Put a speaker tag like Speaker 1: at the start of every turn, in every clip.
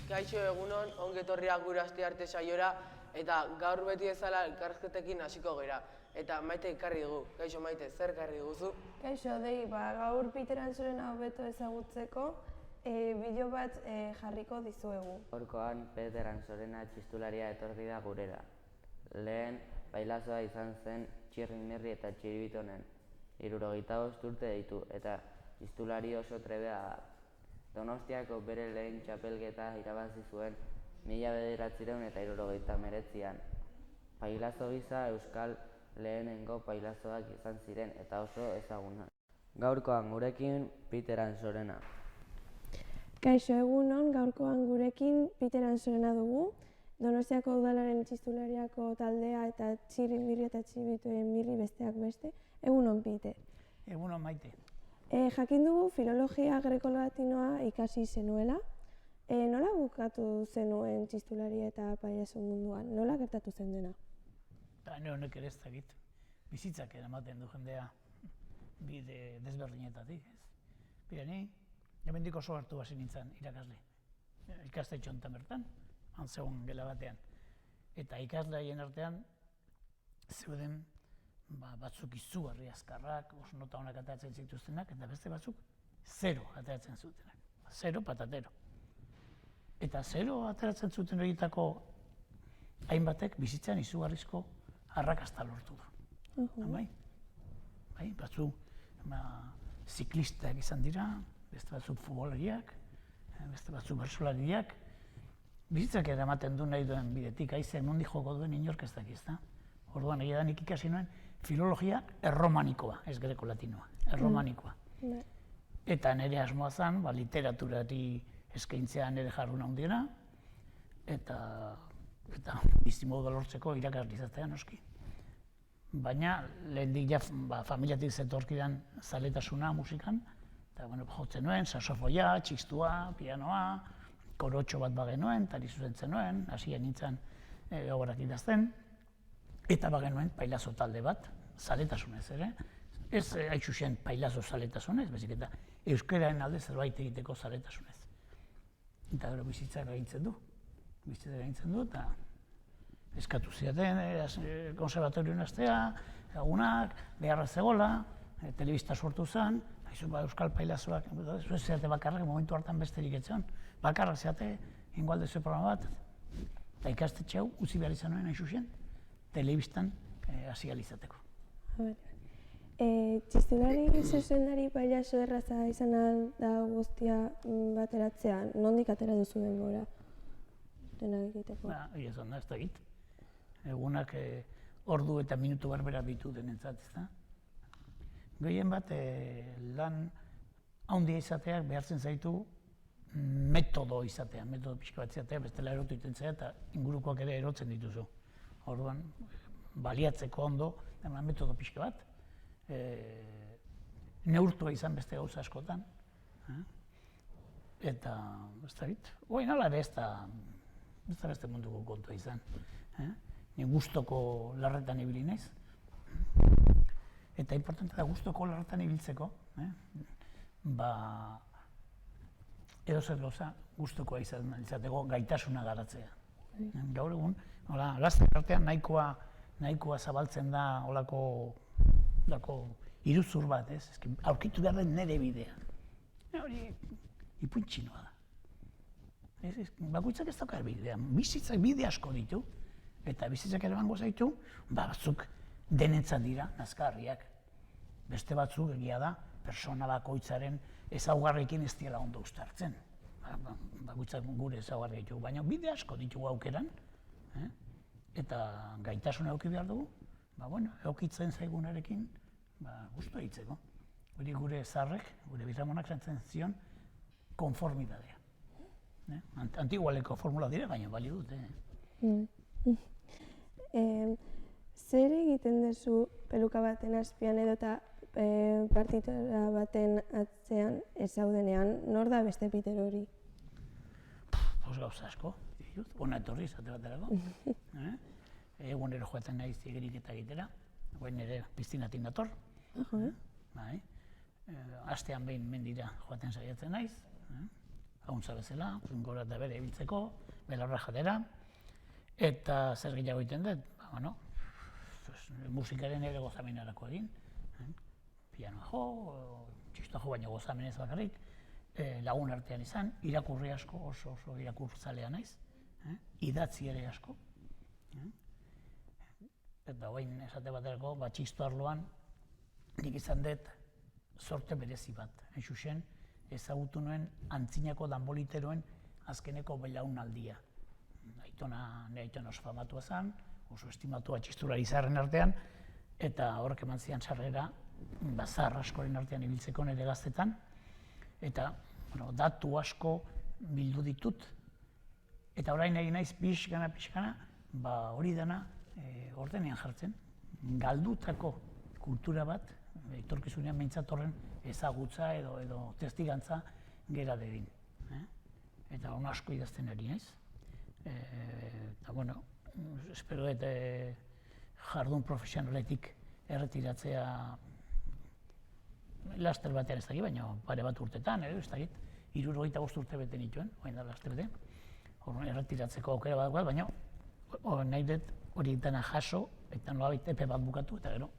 Speaker 1: Kaixo egunon, ongi etorriak gure astearte saiora, eta gaur beti bezala elkarrizketekin hasiko gera. Eta Maite ekarri dugu. Kaixo Maite, zer ekarri diguzu?
Speaker 2: Kaixo, gaur Peter Ansorena hobeto ezagutzeko bideo bat jarriko dizuegu.
Speaker 3: Gaurkoan Peter Ansorena txistularia etorri da gurera. Lehen bailazoa izan zen Txirrinirri eta Txiribitonen. 75 urte ditu eta txistulari oso trebea da. Donostiako bere lehen txapelketa irabazi zuen 1979an. Pailazo gisa euskal lehenengo pailazoak izan ziren eta oso ezaguna. Gaurkoan gurekin Peter Ansorena.
Speaker 2: Kaixo egunon, gaurkoan gurekin Peter Ansorena dugu. Donostiako udalaren txistulariako taldea eta Txirrinirri eta Txiribitoen mirri besteak beste. Egunon, Peter.
Speaker 4: Egunon, Maite.
Speaker 2: Jakin dugu filologia greko-latinoa ikasi zenuela. Nola bukatu zenuen txistularia eta pailazo munduan? Nola gertatu zen dena?
Speaker 4: Ne honek ere ez dakit. Bizitzak eramaten du jendea bide desberdinetatik. Bira, ni hemendik oso hartu hasi nintzen irakasle. Ikastetxe honetan bertan, antzegoen gela batean. Eta ikasleaien artean zeuden batzuk izugarri azkarrak, oso nota honak ateratzen zituztenak, eta beste batzuk 0 ateratzen zutenak. 0 patatero. Eta 0 ateratzen zuten horietako hainbatek bizitzan izugarrizko arrakasta lortu du. Bai, batzuk ziklistak izan dira, beste batzuk futbolariak, beste batzuk bertsolariak. Bizitzak eramaten du nahi duen bidetik, haizeak nondik joko duen inork ez dakiz, da? Orduan, egia da nik ikasi nuen filologia erromanikoa, ez greko-latinoa, erromanikoa. Eta nire asmoa zen, literaturari eskaintzea nire jardun handiena, eta bizimodu lortzeko irakasle izatea noski. Baina, lehendik familiatik zetorkidan zaletasuna musikan, eta jotzen nuen, saxofoia, txistua, pianoa, korotxo bat bagenuen, tari zuzentzen nuen, hasia nintzen obrak idazten, eta bagenuen pailazo talde bat, zaletasunez ere. Ez haitxuzen pailazo zaletasunez, bezik eta euskararen alde zerbait egiteko zaletasunez. Eta gero bizitza gaintzen du. Eta eskatu ziaten, konservatorioen astea, lagunak, beharra zegoela, telebista sortu zen, euskal pailazoak, zuen zeate bakarrak, momentu hartan besterik etxean, bakarrak zeate, ingoalde zuen programa bat, eta ikastetxe hau utzi behar izan nuen haitxuzen, telebistan hasi alizateko.
Speaker 2: Txistulari zuzendari pailazo erraza izan da guztia bateratzea, nondik atera duzu denbora denak egiteko?
Speaker 4: Egia esan da, ez dakit. Egunak ordu eta minutu berbera ditu denentzat, ez da? Gehien bat lan handia izateak behartzen zaitu metodo izatea, metodo pixka bat izatea, bestela erotu egiten zaitu eta ingurukoak ere erotzen dituzu. Orduan, baliatzeko ondo, metodo pixka bat, neurtua izan beste gauza askotan, eta, ez dakit, oin ala ere ez da beste munduko kontua izan. Ni gustoko larretan ibili naiz, eta importante da gustoko larretan ibiltzeko, edozer gauza gustokoa izateko gaitasuna garatzea. Gaur egun, gazte artean nahikoa zabaltzen da olako iruzur bat, ez? Aurkitu behar den nire bidea. Hori ipuintxinoa da. Bakoitzak ez daukar bidea, bizitzak bide asko ditu, eta bizitzak ere bango zaitu, batzuk denentzat dira, nazkarriak. Beste batzuk egia da, persona bakoitzaren ezaugarriekin ez diela ondo uztartzen. Bakoitzak gure ezaugarriak ditugu, baina bide asko ditugu aukeran, eta gaitasuna eduki behar dugu, eukitzen zaigunarekin gustu egitzeko. Hori gure zaharrek, gure birramonak zantzen zion, konformidadea. Antigualeko formula dira, baina bali dute.
Speaker 2: Zer egiten duzu peluka baten azpian edo eta partitura baten atzean ez zaudenean, nor da beste Peter hori?
Speaker 4: Gauza asko, ona etorri izate baterako. Egunero joaten naiz igeriketa egitera, guen ere piztinatik dator. Astean behin mendira joaten saiatzen naiz, hauntza bezala, gora eta bere ibiltzeko, belarra jatera, eta zer gehiago egiten dut, musikaren ere gozamenarako egin, pianoa jo, txistoa jo, baina gozamen ez bakarrik, lagun artean izan, irakurri asko, oso irakurtzalea naiz, idatzi ere asko, eta guain esate baterako, txisto arloan, nik izan dut sorte berezi bat, hain zuzen, ezagutu nuen antzinako danboliteroen azkeneko belaunaldia. Nire aitona oso famatua zen, oso estimatua txistulari zaharren artean, eta horrek eman zian sarrera zahar askoren artean ibiltzeko nire gaztetan, eta datu asko bildu ditut, eta orain egin naiz pixkana, hori dena ordenean jartzen, galdutako kultura bat, etorkizunean behintzat horren ezagutza edo testigantza gera dedin. Eta hon asko idazten ari naiz. Eta, espero dut jardun profesionaletik erretiratzea laster batean ez dakit, baina pare bat urtetan, ez dakit, 65 urte bete nituen, orain da laster bete, erretiratzeko aukera bat, baina nahi dut hori dena jaso, eta nolabait epe bat bukatu, eta gero,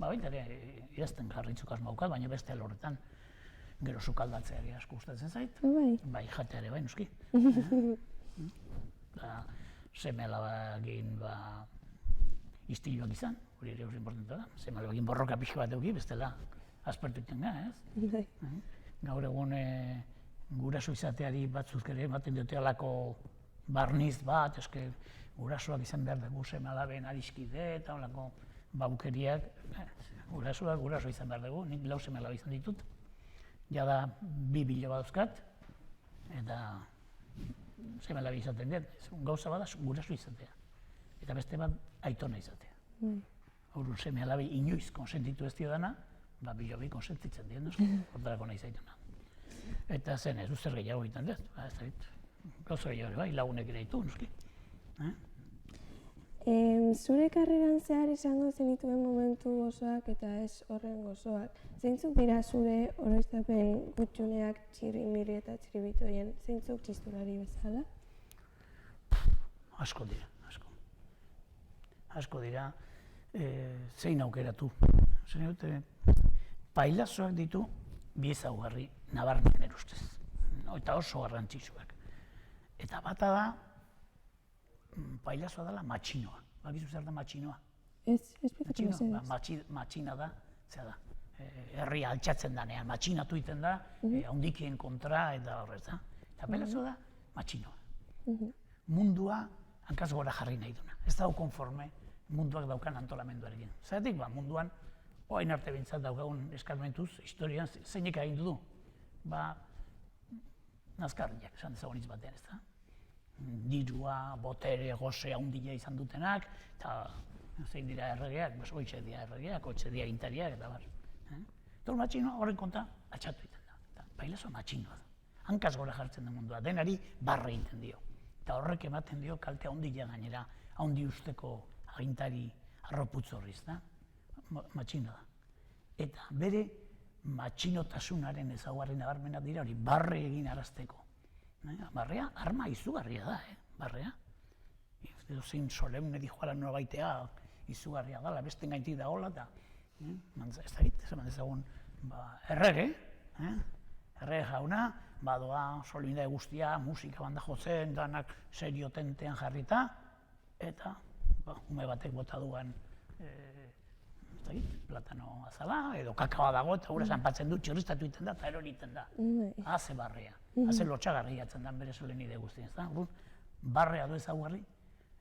Speaker 4: baita ere idazten jarritzuk asmo daukat, baina beste alorretan gero sukaldatzea ere asko gustatzen zait, bai jatea ere bai, noski. Seme alabakin istiluak izan, hori ere oso importantea da, seme alabakin borroka pixka bat eduki, bestela aspertu iten gara, ez? Gaur egun guraso izateari batzuk ere ematen diote alako barniz bat, eske gurasoak izan behar dugu seme alaben adiskide eta olako baukeriak, gurasoak guraso izan behar dugu, nik 4 seme alaba izan ditut, jada 2 biloba dauzkat, eta seme alabi izaten dut, gauza bada guraso izatea, eta beste bat aitona izatea. Horren seme alabi inoiz konsentitu ez diodana, bilobi konsentitzen dien, hortarako nahi zaitona. Eta zen ez du zer gehiago egiten dut, ez da dit, gauza gehiago bai, lagunek ere ditu, noski.
Speaker 2: Zure karreran zehar izango zenituen momentu gozoak eta ez horren gozoak. Zeintzuk dira zure oroitzapen gutxuneak txirri-mirri eta txiribitoien, zeintzuk txistulari bezala?
Speaker 4: Asko dira, asko. Asko dira, zein aukeratu. Zein dute, pailazoak ditu bi ezaugarri nabarmen erustez, eta oso garrantzitsuak. Eta bata da, pailazoa dela matxinoa. Bakizu zer da matxinoa?
Speaker 2: Ez, esplikatu mesedez.
Speaker 4: Matxina da, zer da, herria altxatzen danean, matxinatu egiten da, handikien kontra eta horrez da. Eta pailazoa da matxinoa. Mundua hankaz gora jarri nahi duna. Ez dago konforme munduak daukan antolamenduarekin. Zeratik, munduan, orain arte behintzat daukagun eskarmentuz, historian zeinek agindu du? Nazkarriak, esan dezagun hitz batean, ez da? Dirua, botere, goze, handia izan dutenak, eta zein dira erregeak, hoitxe dira erregeak, hoitxe dira agintariak, eta bar. Eta matxinoa horren konta altxatu egiten da. Eta pailazoa matxinoa da. Hankaz gora jartzen da mundua, denari barre egiten dio. Eta horrek ematen dio kalte handia gainera, handi usteko agintari arroputz horriz, da? Matxinoa da. Eta bere matxinotasunaren ezaugarri nabarmenak dira hori barre egin arazteko. Barrea, arma izugarria da, barrea. Zein solemne dijoala norabaitea izugarria dela, besten gaintik dagoela, eta ez da git, esan dezagun, errege jauna, badoa solemnidade guztia, musika banda jotzen, danak serio tentean jarrita, eta ume batek bota duan platano azala, edo kakaoa dago, eta gure zanpatzen du, txirriztatu egiten da, eta eroriten da. Haze barrea, haze lotxagarri jatzen da bere solemnidade guztien, ez da? Barrea du ezaugarri,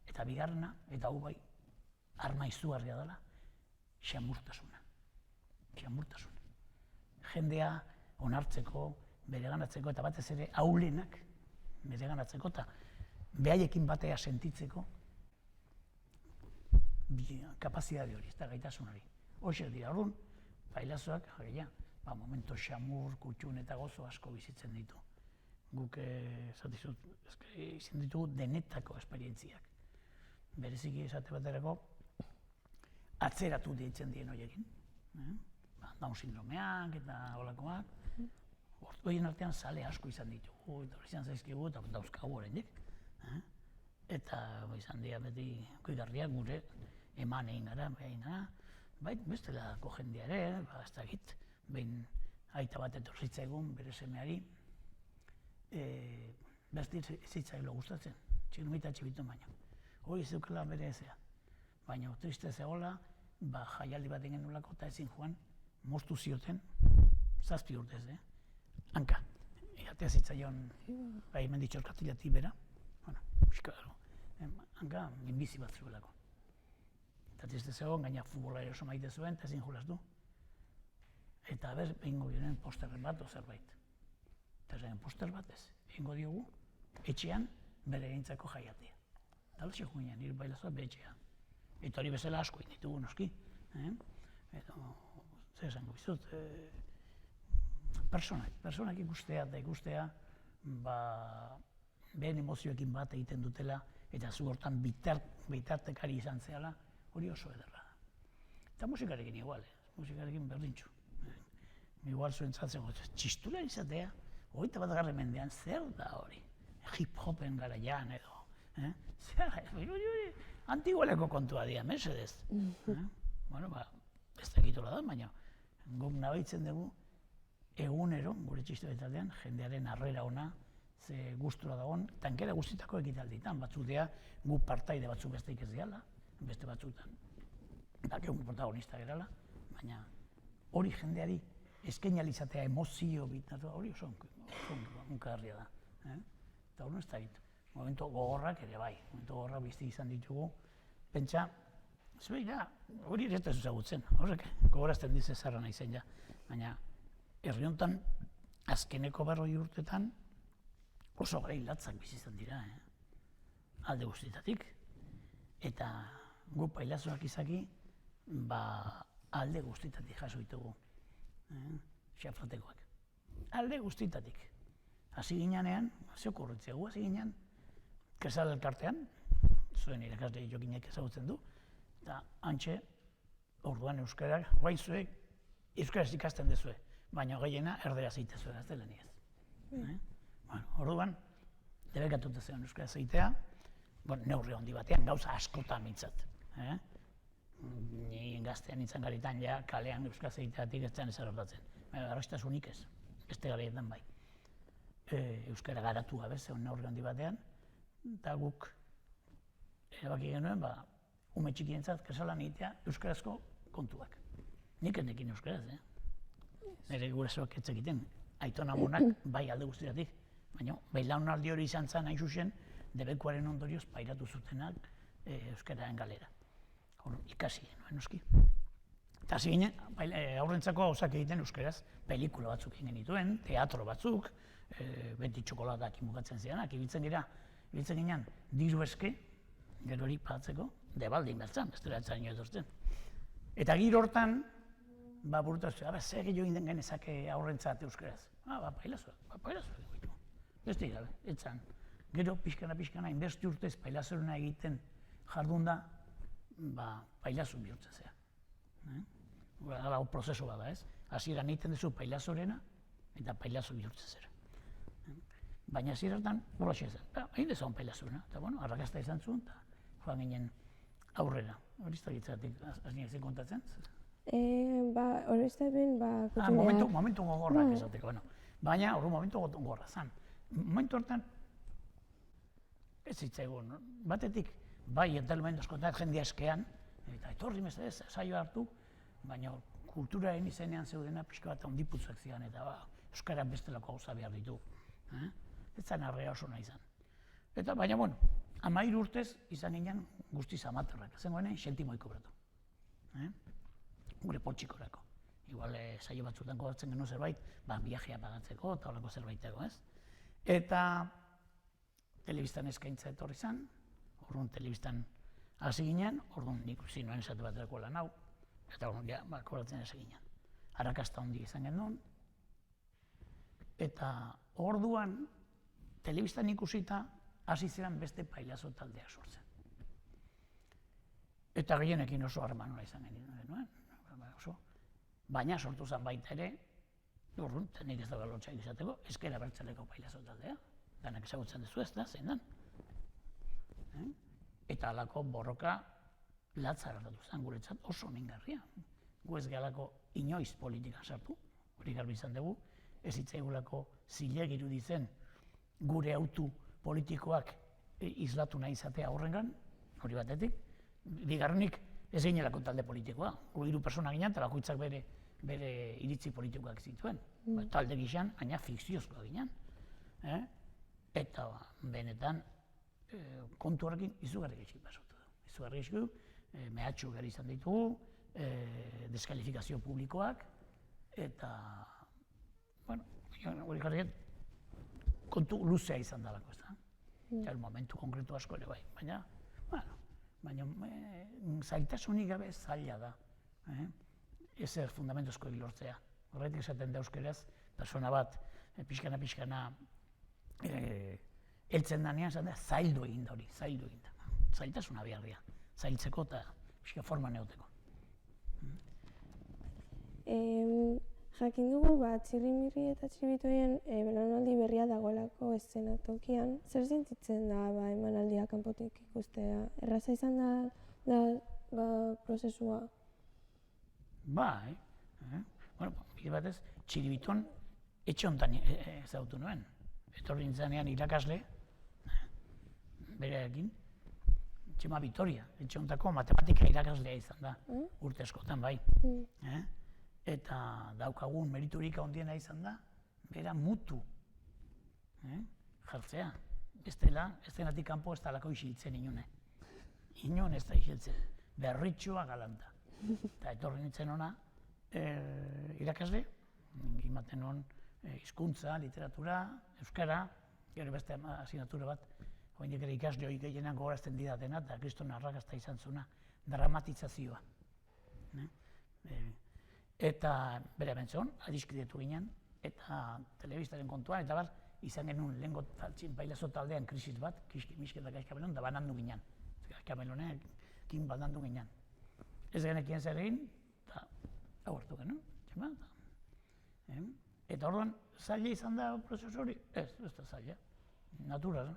Speaker 4: eta bigarrena, eta bai, arma izugarria dela, xamurtasuna. Xamurtasuna. Jendea onartzeko, bereganatzeko, eta batez ere ahulenak bereganatzeko, eta behaiekin batea sentitzeko kapazidade hori, ez da gaitasun hori. Hoxe dira, orduan, pailazoak, momento xamur, kutxun eta gozo asko bizitzen ditu. Guk, izan ditugu denetako esperientziak. Bereziki esate baterako, atzeratu deitzen dien horiekin. Down sindromeak eta holakoak, Horien artean zale asko izan ditugu, eta izan zaizkigu, eta dauzkagu oraindik. Eta izan dira beti goigarriak gure eman egin gara, bestelako jendea ere, ez dakit, behin aita bat etorritzaigun bere semeari, beste zitzailo gustatzen, txirumita txibitun baino. Hori zeukela bere ezea. Baina triste zegoela, jaialdi bat egin nolako eta ezin joan moztu zioten 7 urtez, hanka. Atea zitzaion, hemen ditxorkatilatik bera, hanka minbizi bat zuelako. Eta triste zegoen, gaina futbola ere oso maite zuen, eta ezin jolaz du. Eta bez, egingo dionen posterren bat o zerbait. Eta zen poster bat ez, egingo diogu, etxean bere egintzako jaiatea. Eta hori txeko ginen, nire bailazoa be etxea. Eta hori bezala asko egin ditugu noski. Eta, zer esango bizut, personak ikustea eta ikustea, behen emozioekin bat egiten dutela, eta zu hortan bitartekari izan zehala, hori oso ederra. Eta musikarekin igual, musikarekin berdintxu. Igual zuen zatzen, txistula izatea, 21. mendean zer da hori? Hip-hopen garaian edo. Antigualeko kontua dira, mesedez. Bueno, ez dakitola da, baina guk nabaitzen dugu egunero, gure txistula taldean, jendearen harrera ona, ze gustura dagoen, tankera guztitako ekitalditan, batzuk dira gu partaide batzuk besteik ez diala, beste batzutan. Dakegun protagonista gerala, baina hori jendeari eskainalizatea emozio bitatu, hori oso unkarria da. Eta hori ez da egit. Momentu gogorrak ere bai, momentu gogorrak bizti izan ditugu. Pentsa, zubeira, hori ere ez da zuzagutzen, horrek gogorazten dize zarra nahi zen ja. Baina, herri honetan, azkeneko 40 urtetan, oso gara hilatzak bizi izan dira, alde guztietatik. Eta gu pailazoak izaki, alde guztietatik jaso ditugu. Xaflatekoak. Alde guztietatik. Hasi ginean, zeoko horretziagu, hasi ginean, Kesal elkartean, zuen irakasle jokinek ezagutzen du, eta hantxe, orduan euskarak, guain zuek, euskaraz ikasten dezue, baina gehiena erderaz egitezue gaztelaniaz. Orduan, debekatute zegoen euskaraz egitea, neurri handi batean, gauza askotan mintzat. Ni gaztean nintzen garitan, ja, kalean euskaraz egiteatik ez zen ezer hortatzen. Arrastasunik ez, beste garaietan bai. Euskara garatu gabe zegoen neurri handi batean, eta guk erabaki genuen, ume txikientzat kesalan egitea euskarazko kontuak. Nik endekin euskaraz, nire gurasoak ez egiten, aiton amonak bai alde guztiatik, baina bai launaldi hori izan zen hain zuzen, debekuaren ondorioz pairatu zutenak euskararen galera. Ikasi genuen, noski. Eta hasi ginen, aurrentzako gauzak egiten euskaraz, pelikula batzuk egin genituen, teatro batzuk, beti txokoladak imugatzen zirenak, ibiltzen ginen diru eske, gero hori pagatzeko, debaldin bertzen, ez dira etzaren etortzen. Eta giro hortan, burutazio, zer gehiago egin den genezake aurrentzat euskaraz. Pailazoak egitu. Beste irabe, etzan. Gero, pixkana, inbesti urtez pailazorena egiten jardun da, pailazo bihurtzen zea. Hau prozesu bada, ez? Hasieran egiten duzu pailazorena eta pailazo bihurtzen zera. Baina hasieratan horrexe zen. Egin dezagun pailazorena, eta arrakasta izan zuen, eta joan ginen aurrera. Hori ez da gitzatik, hasi zen kontatzen?
Speaker 2: Hori ez da ben, kutxunea.
Speaker 4: Momentu gogorrak esateko, baina hori momentu gogorra zen. Momentu hortan, ez zitzaigun, batetik, bai, entelmen askotan jendea eskean, eta etorri mesedez, saio hartu, baina kulturaren izenean zeudena pixka bat ondiputzuak zian, eta euskara bestelako gauza behar ditu. Ez zen arrea oso nahi zen. Eta baina, 13 urtez izan ginen guztiz amaterrak, zengoenen xentimoiko beratu. Gure poltsikorako. Igual saio batzutan gogatzen genuen zerbait, viajea pagatzeko eta horreko zerbaiteko, ez? Eta telebistan eskaintza etorri zen, orduan telebistan hasi ginen, orduan nik zinuen esate baterako lan hau, eta orduan kobratzen hasi ginen. Arrakasta handi izan genuen, eta orduan telebistan ikusita hasi ziren beste pailazo taldeak sortzen. Eta gehienekin oso harreman izan genuen, baina sortu zen baita ere Orduan, nik ez dago lotxaik izateko, ezker abertzaleko Pailazo taldea. Danak ezagutzen duzu ez da, zein dan. Eta halako borroka latza gertatu zen guretzat oso mingarria. Gu ez gehalako inoiz politikan sartu, hori garbi izan dugu, ez hitzaigulako zilegi iruditzen gure autu politikoak islatu nahi izatea horrengan, hori batetik. Bigarrenik ez ginelako talde politikoa, gu 3 pertsona ginen eta bakoitzak bere iritzi politikoak zituen. Talde gizan, baina fikziozkoa ginen. Eta benetan kontu horrekin izugarri gaizki pasatu du. Izugarri gaizki du, mehatxu gari izan ditugu, deskalifikazio publikoak, eta, bueno, hori jarriet, kontu luzea izan dalako, ez da? Momentu konkretu asko ere bai, baina, zailtasunik gabe zaila da. Ezer fundamentuzko lortzea. Horretik esaten da euskeraz, persona bat, pixkana, heltzen danean, zaildu egin da hori, zaildu egin da. Zailtasuna behar dira, zailtzeko eta pixka forma neoteko.
Speaker 2: Jakin dugu, Txirrimirri eta Txibitoien belaunaldi berria dagoelako eszenatokian. Zer sentitzen da emanaldia kanpotik ikustea? Erraza izan da prozesua?
Speaker 4: Bai, bide batez, Txiribiton etxe honetan ezagutu nuen. Etorri nintzenean irakasle, berearekin, Txema Vitoria, etxe honetako matematika irakaslea izan da, urte askotan bai. Eta daukagun meriturik handiena izan da, bera mutu jartzea. Estenatik kanpo ez dalako isiltzen inune. Inon ez da isiltzen, berritxua galanta. Eta etorri nintzen hona irakasle, imaten hon hizkuntza, literatura, euskara, gero beste asignatura bat, hoinek ere ikasle hori gehienak gogorazten didatena, eta kriston arrakasta izan zuna, dramatizazioa. Eta bere bentzon, adiskidetu ginen, eta telebistaren kontuan, eta izan genuen lehenko Pailazo taldean krisis bat, misketak Gaizkamelon, da banandu ginen. Gaizkamelonekin banandu ginen. Ez genekien zer egin, eta agortu genuen. Eta orduan, zaila izan da prozesu hori? Ez da zaila. Natural,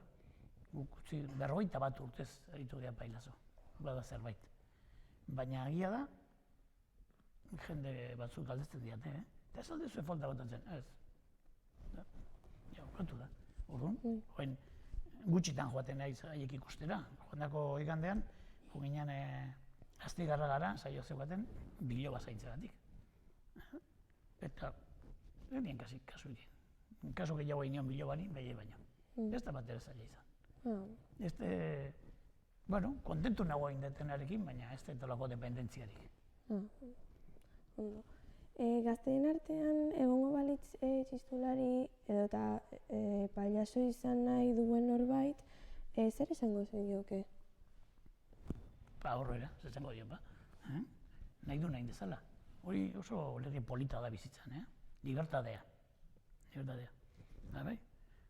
Speaker 4: berrogeita bat urtez aritu dira Pailazo, bada zerbait. Baina agia da, jende batzuk galdetzen diate, eta ez alde zuen falta botatzen, ez. Okatu da. Orduan, gutxitan joaten naiz haiek ikustera. Joandako igandean, ginen Astigarra gara, saio zeugaten, biloba zaintzagatik. Eta, egin kasu egin. Kasu gehiago egin bilobari, behi baino. Ez da bat ere zaila izan. Bueno, kontentu nago egin detenarekin, baina ez da etolako dependentziarik.
Speaker 2: Gazteen artean egongo balitz txistulari edo eta pailazo izan nahi duen norbait, zer izango zenioke?
Speaker 4: Horrela, zer izango dion, nahi du nahi dezala. Hori oso lege polita da bizitzan, libertadea.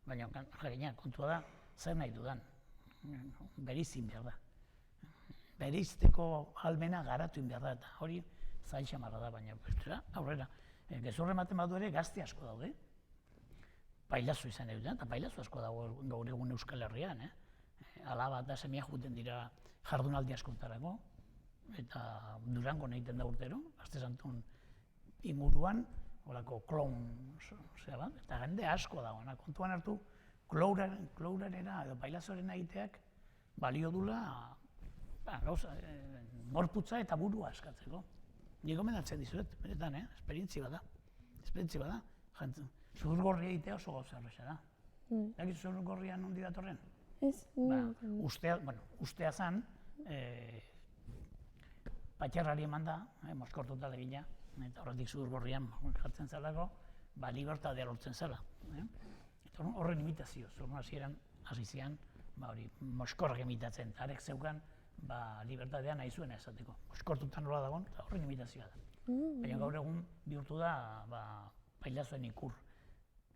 Speaker 4: Baina, kontua da, zer nahi dudan. Berizin behar da. Berizteko almena garatu behar da, eta hori zail xamarra da, baina aurrera. Gezurre ematen badu ere gazte asko daude. Pailazo izan dut, eta Pailazo asko dago gaur egun Euskal Herrian. Alaba eta semia juten dira jardunaldi askotarako, eta Durango egiten da urtero, Aste Santun inguruan, horako kloun, eta jende asko dago. Kontuan hartu, klourarena edo Pailazorena egiteak balio dula gorputza eta burua askatzeko. Nik gomendatzen dizuet, benetan, esperientzia bada. Zurgorria egitea oso gauza erresa da. Dakit zurgorria nondi datorren?
Speaker 2: Ez.
Speaker 4: Ustea zan, patxarrari eman da, moskortuta legina, eta horretik zurgorrian jartzen zelako, libertadea lortzen zela. Eta horren imitazio, zorun hasieran hasi zian, moskorrak imitatzen, eta arek zeukan libertadea nahi zuena esateko. Moskortutan nola dagoen, eta horren imitazioa da. Baina gaur egun bihurtu da Pailazoen ikur.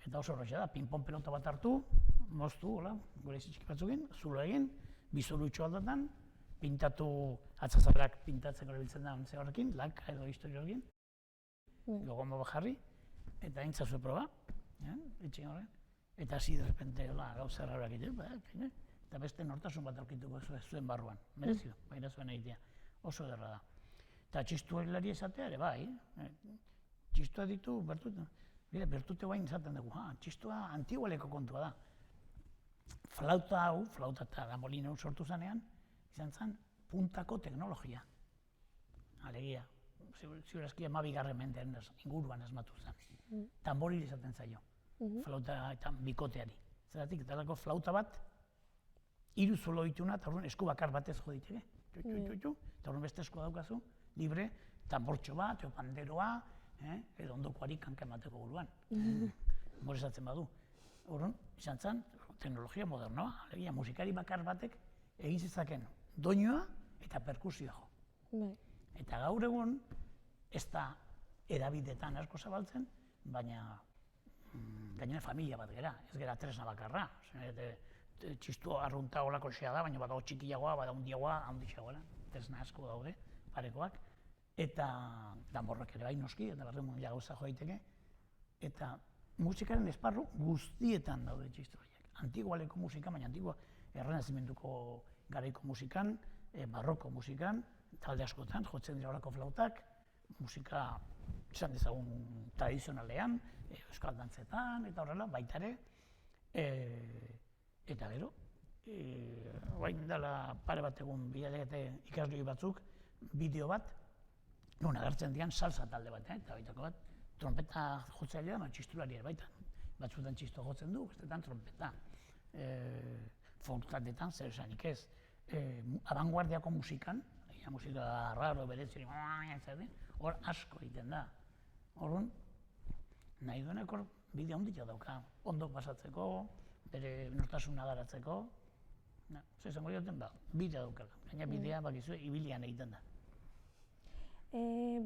Speaker 4: Eta oso horretxa da, ping-pong pelota bat hartu, moztu, gure txiki batzukin, zulo egin, bizolutxo aldatan, pintatu, atzazalak pintatzeko erabiltzen da horrekin, laka edo historio egin, logomo bat jarri, eta egin proba, etxe horren, eta hasi de repente gauza errarak egiten, eta beste nortasun bat aurkituko zuen barruan, merezi du, baina zuen egitea, oso ederra da. Eta txistuelari esatea ere bai, txistua ditu, bertute guain izaten dugu, txistua antigualeko kontua da. Flauta hau, flauta eta damolino sortu zanean, izan zen puntako teknologia. Alegia, ziurazki 12. mendean inguruan asmatu zen. Tamboril izaten zaio, flauta eta bikoteari. Zeratik, eta flauta bat, 3 zulo dituna, eta horren esku bakar batez jo diteke. Eta horren beste esku daukazu, libre, tambortxo bat, panderoa, edo ondokoari kanka emateko buruan. Morezatzen badu. Horren, izan zen, teknologia modernoa, alegia, musikari bakar batek egin zezaken doinua eta perkusioa jo. Eta gaur egun, ez da edabidetan asko zabaltzen, baina gainera familia bat gera, ez gera tresna bakarra. Txistu arrunta olako xea da, baina badago txikiagoa, badago handiagoa, handixagoa, tresna asko daude, parekoak. Eta danborrak ere bai noski, eta berre mundia gauza jo daiteke. Eta musikaren esparru guztietan daude txistu horiek. Antigualeko musikan, baina errenazimentuko garaiko musikan, barroko musikan, talde askotan, jotzen dira horako flautak, musika izan dezagun tradizionalean, euskal dantzetan, eta horrela, baita ere. Eta gero, bain dela pare bat egun bilalegete ikasloi batzuk, bideo bat, non agertzen dian salsa talde bat, eta baitako bat, trompeta jotzailea da, txistularia baita. Batzuetan txisto jotzen du, bestetan trompeta. Folklatetan, zer esanik ez. Abanguardiako musikan, musika raro, berezio, hor asko egiten da. Horren, nahi duenek hor bideo handia dauka, ondo pasatzeko, bere nortasuna garatzeko. Zer esango dioten, bidea daukala. Gaina bidea bakizu ibilian egiten da.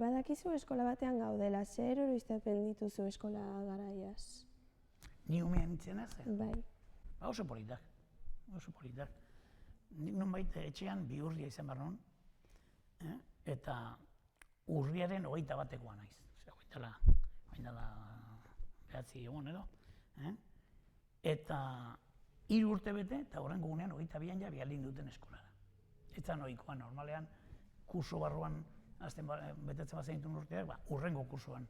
Speaker 2: Badakizu eskola batean gaudela, zer oroiztapen dituzu eskola garaiaz?
Speaker 4: Ni umean nintzen ez?
Speaker 2: Bai.
Speaker 4: Oso politak, oso politak. Nik nonbait etxean bihurria izan behar non, eta urriaren 21-koa naiz. Oain dela 9 egun edo. Eta 3 urte bete, eta horren gugunean 22an ja bialin duten eskolara. Ez zan ohikoa normalean, kurso barruan betetzen bat zenitun urteak, urrengo kursoan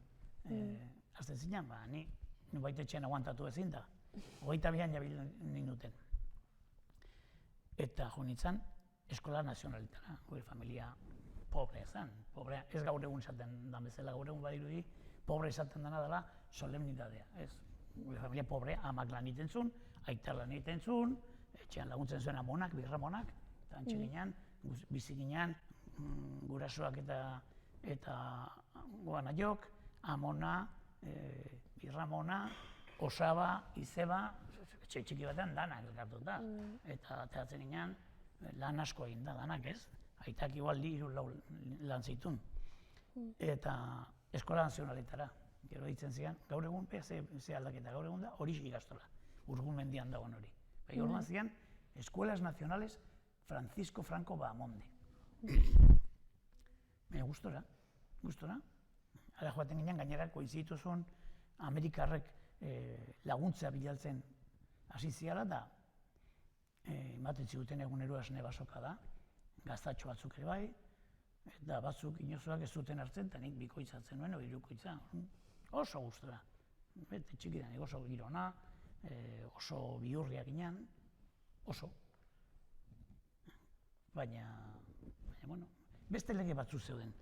Speaker 4: azten zinean, ni nubait etxean aguantatu ezin da. 22an ja bialin duten. Eta jo nintzen, eskola nazionalitara, gure familia pobrea zen. Ez gaur egun esaten dan bezala, gaur egun badirudi, pobre esaten dena dela solemnitatea. Gure familia pobrea, amak lan egiten zuen, aitar lan egiten zuen, etxean laguntzen zuen amonak, birramonak, eta antxe ginean, bizi ginean, gurasoak eta goanaiok, amona, birramona, osaba, izeba, etxe txiki batean danak elkartuta. Eta ateratzen ginean, lan asko egin da danak ez. Aitak igual 3 lan zitun. Eta eskola nazionalitara, gero ditzen zian, gaur egun, ze aldaketa gaur egun da, hori ikastola, Urgun mendian dagoen hori. Orduan zian, Escuelas Nacionales Francisco Franco Bahamonde. Baina gustora. Hala joaten ginen, gainera koizitu zuen Amerikarrek laguntzea bilaltzen hasi ziala da, ematen ziguten egunero esne basoka da, gaztatxo batzuk ere bai, eta batzuk inozoak ez zuten hartzen, eta nik bikoitzatzen nuen, hori irukoitza. Oso gustora. Bete txikidan, oso girona, oso bihurriak ginen, oso. Baina, bueno, beste lege batzu zeuden.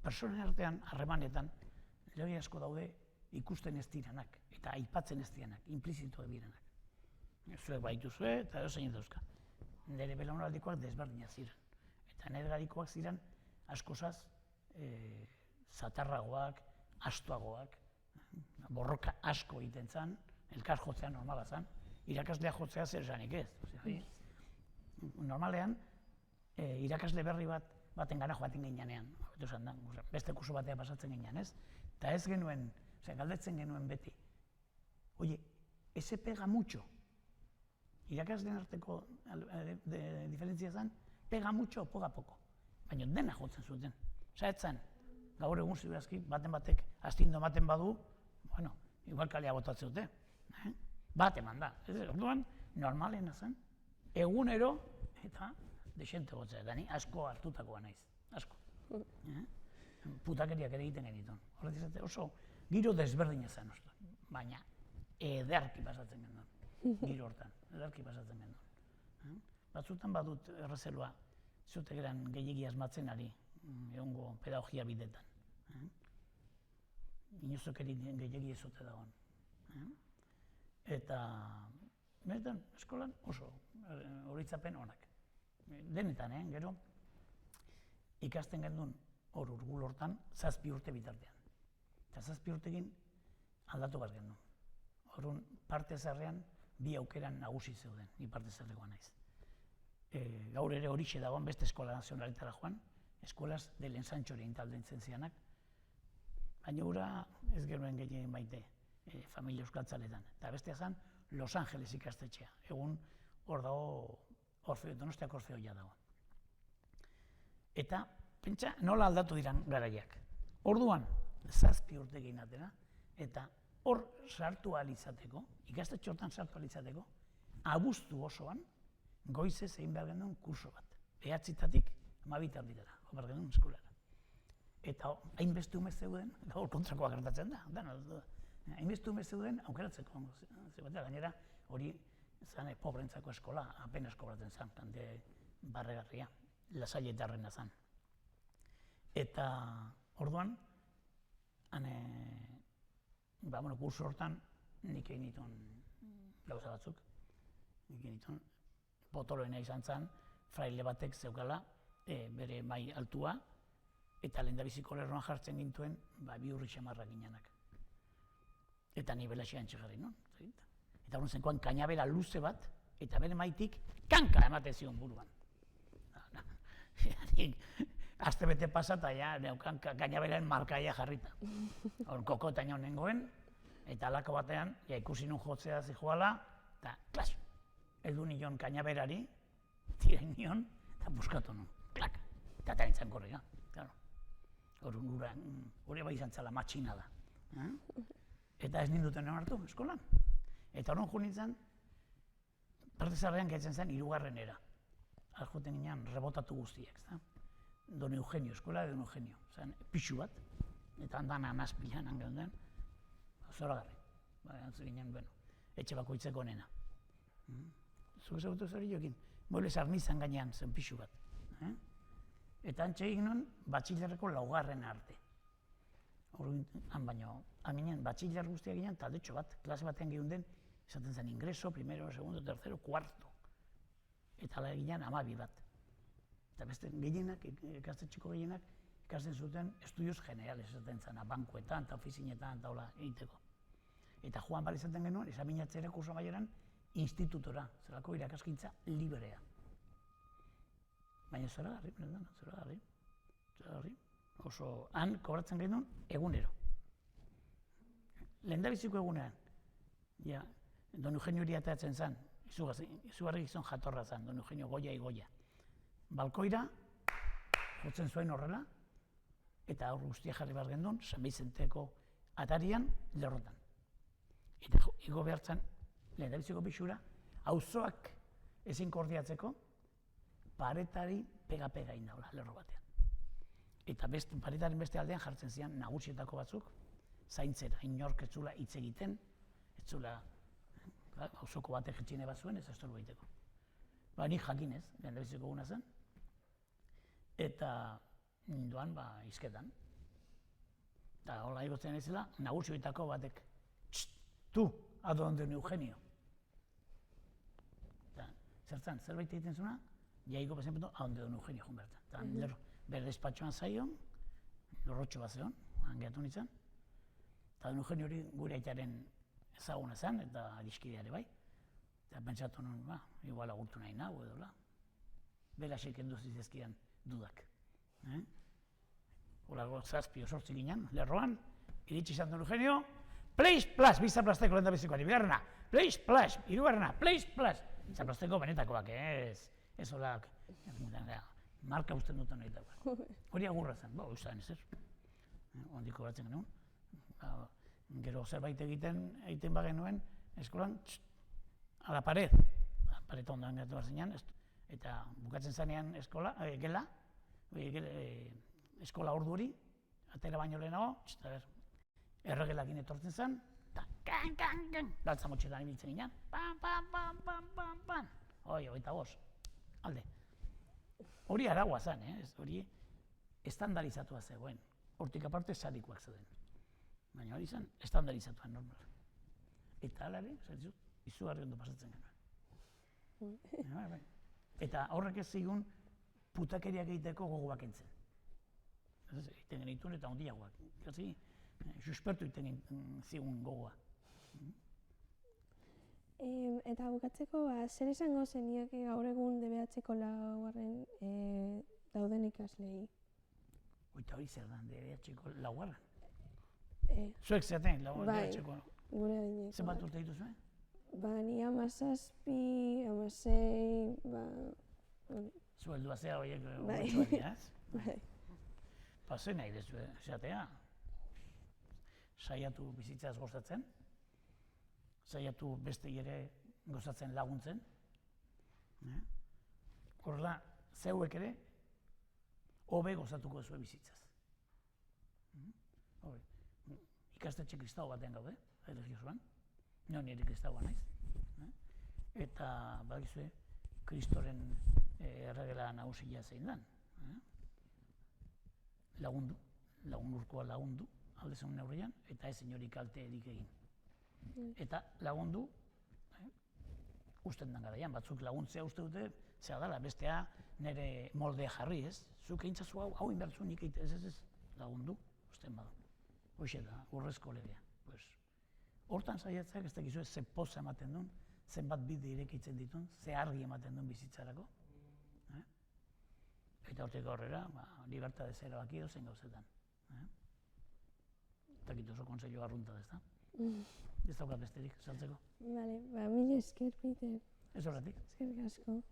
Speaker 4: Personen artean, harremanetan, lege asko daude ikusten ez diranak, eta aipatzen ez diranak, implizituak diranak. Zuek baituzue, eta zein dauzka. Nire belaunaldikoak desberdinak ziren. Eta nire garikoak ziren askozaz zatarragoak, astuagoak, borroka asko egiten zen, elkar jotzea normala zen, irakaslea jotzea zer esanik ez. Normalean, irakasle berri baten gara joaten ginean, beste kurso batean pasatzen ginean, ez? Eta ez genuen, galdetzen genuen beti, oye, ese pega mucho. Irakasleen arteko diferentzia zen, pega mucho o poga poco. Baina dena jotzen zuten. Ez zen, gaur egun ziberazki baten batek astindu ematen badu, bueno, igual kalea botatzen dute. Bat eman da. Orduan, normalena zen, egunero eta desente gotzea. Eta ni asko hartutakoa naiz, asko. Putakeriak ere egiten genituen. Horretaz, oso giro desberdina zen, baina ederki pasatzen genuen. Giro hortan, ederki pasatzen genuen. Batzutan badut errezelua, zute geran gehiagi asmatzen ari, egongo pedagogia bidetan. Inozok gehiagi ezote dagoen. Eta, benetan, eskolan oso horitzapen onak. Denetan, gero, ikasten gendun hor urgul hortan, 7 urte bitartean. Eta 7 urtekin aldatu bat gendun. Horun, parte zarrean, 2 aukeran nagusi zeuden, ni parte zarrekoa naiz. Gaur ere horixe dagoen beste eskola nazionaletara joan, eskolaz del Ensantxorein taldentzen zianak, baina gura ez genuen gehien maite familia euskaltzaletan. Eta bestea zen Los Angeles ikastetxea. Egun hor dago Donostiako Orfeoia dago. Eta, pentsa, nola aldatu diran garaiak. Orduan, 7 urte gehinatera, eta hor sartu alizateko, ikastetxe hortan sartu alizateko, abuztu osoan, goizez egin behar genuen kurso bat. 9-tatik 12 arditara, behar genuen eskolara. Eta hainbeste ume zeuden, gaur kontrakoa gertatzen da, hainbeste ume zeuden aukeratzeko. Gainera, hori zan pobrentzako eskola, apenas kobratzen zan, kante barregarria, lasailetarrena zan. Eta orduan, kurso hortan nik egin dituen gauza batzuk, nik egin dituen potoloena izan zen, fraile batek zeukala, bere mai altua, eta lehendabiziko lerroan jartzen gintuen, 2 urri xamarrak ginenak. Eta ni belaxean txegarri, no? Eta horren zenkoan kainabera luze bat, eta bere maitik kanka ematen zion buruan. Aste bete pasata, neukan kainaberaren markaia jarrita. Hor kokotaino nengoen, eta alako batean, ikusi nun jotzea zijoala, eta klas, edu nion kainaberari, tira nion, eta buskatu nun, klak, eta tarintzen korrega. Hori bai izan zela matxina da. Eta ez ninduten hartu eskolan. Eta horren jo nintzen, parte zarrean gehiatzen zen 3. Joten ginen rebotatu guztiak. Don Eugenio, eskola de Don Eugenio. Pixu bat, eta handan anazpilan hangeuden, zoragarri. Antzu ginen, etxe bakoitzeko nena. Zuk ezagutu zer jokin, moilez arnizan gainean zen pixu bat. Eta antxe egin nuen batxilerreko 4. arte. Han baino, ginen batxiler guztiak ginen, taldetxo bat, klase batean gehunden, esaten zen ingreso, primero, segundo, tercero, cuarto. Eta ala ginen 12 bat. Eta beste gehienak, ikastetxeko gehienak, ikasten zuten estudios generales, esaten zen, bankuetan eta ofizinetan eta hola egiteko. Eta joan bali izaten genuen, esaminatzera kurso maieran, institutora, zelako irakaskintza librea. Baina zoragarri, zoragarri. Oso, han kobratzen genuen egunero. Lehendabiziko egunean, Don Eugenio hori atatzen zen, izugarri gizon jatorra zen, Don Eugenio Goia. Balkoira, jotzen zuen horrela, eta hor guztia jarri behar gendun, San Bizenteko atarian, lerrotan. Eta igo behartzen, lehendabiziko pixura, auzoak ezin koordiatzeko, paretari pega-pega indaula, lerro batean. Eta paretaren beste aldean jartzen zian nagusietako batzuk, zaintzera, inork ez zula hitz egiten, ez zula auzoko batek jetxine bat zuen, ez ez zolu egiteko. Nik jakinez, lehendabiziko guna zen, eta ninduan izketan. Eta hola igotzen ezela, nagusioetako batek, tu, adonde Eugenio. Eta zertzen, zerbait egiten zuna, jaiko bezenpetu, adonde Don Eugenio joan bertan. Bere despatxoan zaion, lorrotxo bat zeon, hangeatu nintzen. Eta Don Eugenio hori gure aitaren ezaguna zen, eta adiskideare bai. Eta pentsatu nuen, igual agurtu nahi nago edo, belasek enduzizezkian dudak. Horako 7 o 8 ginen, lerroan, iritsi izan Don Eugenio, pleiz, plaz, bizaplazteko lehen da bizikoari, bigarrena, pleiz, plaz, hirugarrena, pleiz, plaz. Bizaplazteko benetakoak, ez olak, marka usten duten nahi dagoen. Hori agurra zen, uzan ezer. ondiko batzen genuen. Gero zerbait egiten bagenuen, eskolan, a la pared ondoan gertu bat zinean, eta bukatzen zanean gela, eskola ordu hori, atera baino lehenago, erregelakin etortzen zen, eta kan, galtza motxetan ibiltzen ginen, pan, hogeita bost, alde. Hori araua zen, hori estandarizatua zegoen, hortik aparte sarikoak zeuden. Baina hori zen, estandarizatua normal. Eta alare, izugarri ondo pasatzen genuen. Eta horrek ez zigun putakeriak egiteko gogoak entzen. Egiten genituen eta ondiagoak. Suspertu egiten zigun gogoa.
Speaker 2: Eta bukatzeko, zer esango zenioke gaur egun DBH-ko laugarren dauden ikaslei?
Speaker 4: Oita hori zer da, DBH-ko laugarren? Zuek zeaten, DBH-ko?
Speaker 2: Gure adineko.
Speaker 4: Zer bat urte dituzuen?
Speaker 2: Ni 17, 16,
Speaker 4: Zueldua zea horiek gutxuak, ez?
Speaker 2: Bai.
Speaker 4: Zer nahi dezu, zeatea? Saiatu bizitzaz gozatzen, saiatu beste ere gozatzen laguntzen. Horrela, zeuek ere, hobe gozatuko zuen bizitzaz. Ikastetxe kristau batean gaude, erregiosoan. Nire kristaua naiz. Eta, badakizue, Kristoren erregela nagusia zein den. Lagundu, lagundurkoa lagundu, alde zen neurrian, eta ez inori kalte edik egin. Eta lagundu, usten den garaian, batzuk laguntzea uste dute, zera dela, bestea nire moldea jarri, ez? Zuk egintzazu hau inbertzu nik egite, ez, lagundu, usten badu. Hoxe da, urrezko legea. Hortan saiatzeak ez dakizu ze poza ematen duen, zenbat bide irekitzen dituen, ze argi ematen duen bizitzarako. Eta hortik aurrera, libertadez erabaki dozen gauzetan. Eta kit oso konseillo arrunta da, ez da? Ez daukat besterik, saltzeko.
Speaker 2: Bale, mila esker, Peter.
Speaker 4: Ez horretik.
Speaker 2: Eskerrik asko.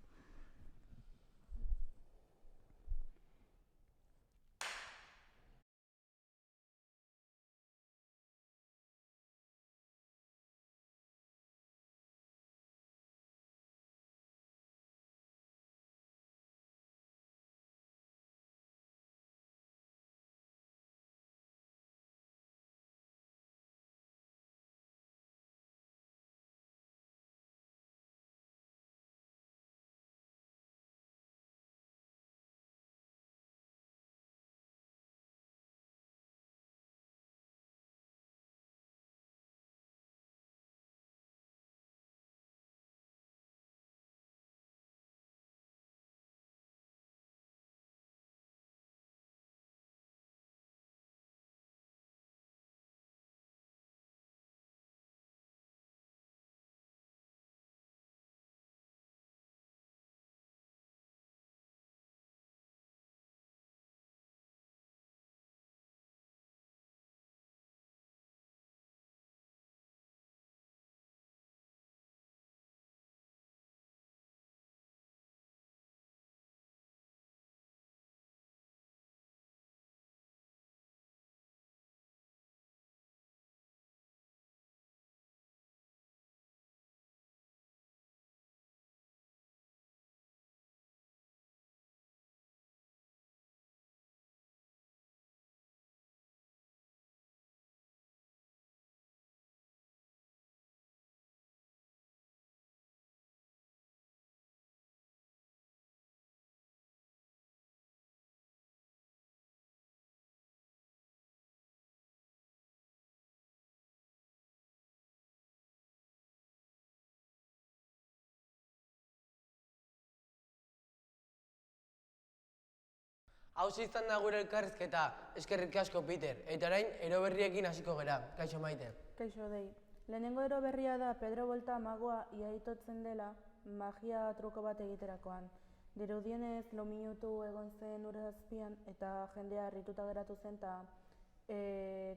Speaker 1: Hau izan da gure elkarrizketa, eskerrik asko, Peter. Eta orain, eroberriekin hasiko gera. Kaixo, Maite.
Speaker 5: Kaixo, Dei. Lehenengo eroberria da Pedro Volta magoa iaitotzen dela magia truko bat egiterakoan. Dirudienez, 4 minutu egon zen ura azpian eta jendea harrituta geratu zen eta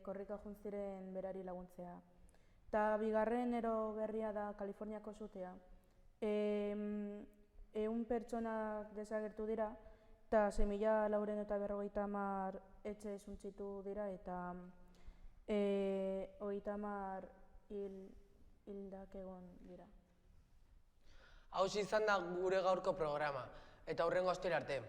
Speaker 5: korrika joan ziren berari laguntzea. Eta bigarren eroberria da Kaliforniako sutea. 100 pertsonak desagertu dira eta 6.450 etxe suntzitu dira eta 30 hildak egon dira.
Speaker 1: Hau izan da gure gaurko programa, eta hurrengo astera arte.